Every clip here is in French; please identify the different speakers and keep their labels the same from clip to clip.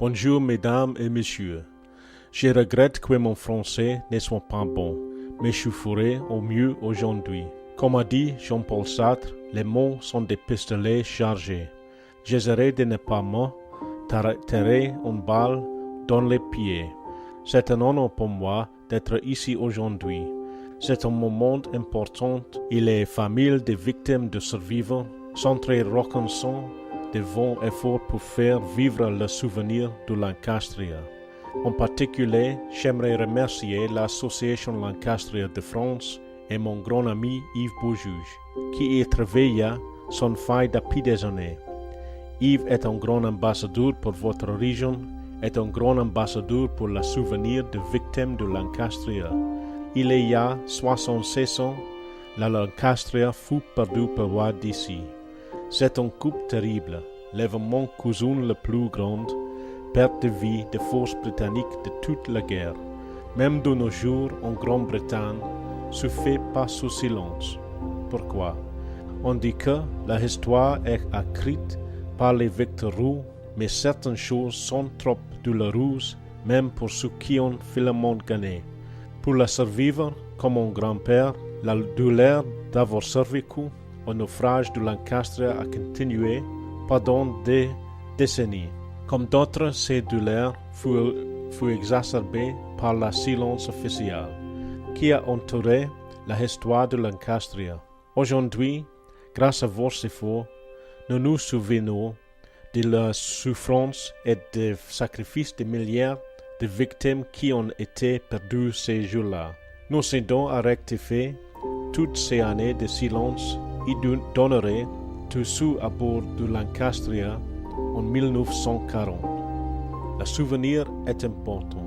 Speaker 1: Bonjour mesdames et messieurs. Je regrette que mon français ne soit pas bon, mais je ferai au mieux aujourd'hui. Comme a dit Jean-Paul Sartre, les mots sont des pistolets chargés. J'essaierai de ne pas me tirer une balle dans les pieds. C'est un honneur pour moi d'être ici aujourd'hui. C'est un moment important et les familles des victimes de survivants sont très reconnaissants de vos efforts pour faire vivre le souvenir de Lancastria. En particulier, j'aimerais remercier l'Association Lancastria de France et mon grand ami Yves Beaujuge, qui y travaille son faille depuis des années. Yves est un grand ambassadeur pour votre région, est un grand ambassadeur pour le souvenir des victimes de Lancastria. Il y a 76 ans, la Lancastria fut perdue par roi d'ici. C'est un coup terrible, l'événement cousin le plus grand, perte de vie des forces britanniques de toute la guerre. Même de nos jours en Grande-Bretagne, se fait pas sous silence. Pourquoi? On dit que l'histoire est écrite par les victorieux, mais certaines choses sont trop douloureuses, même pour ceux qui ont finalement gagné. Pour la survivre, comme mon grand-père, la douleur d'avoir survécu au naufrage de Lancastria a continué pendant des décennies. Comme d'autres, ces douleurs furent exacerbées par le silence officiel qui a entouré la histoire de Lancastria. Aujourd'hui, grâce à vos efforts, nous nous souvenons de la souffrance et des sacrifices de milliers de victimes qui ont été perdues ces jours-là. Nous aidons à rectifier toutes ces années de silence et d'honorer tous ceux à bord de Lancastria en 1940. Le souvenir est important.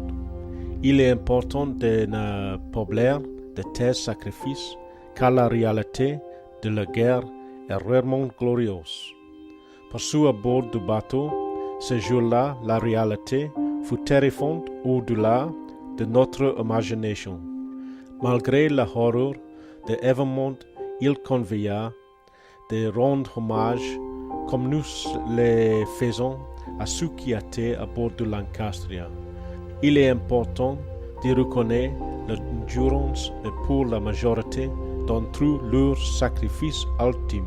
Speaker 1: Il est important de ne pas oublier de tels sacrifices, car la réalité de la guerre est rarement glorieuse. Pour ceux à bord du bateau, ce jour-là, la réalité fut terrifiante au-delà de notre imagination. Malgré la horreur de l'événement, il convient de rendre hommage, comme nous le faisons, à ceux qui étaient à bord de Lancastria. Il est important de reconnaître l'endurance et pour la majorité d'entre eux leur sacrifice ultime.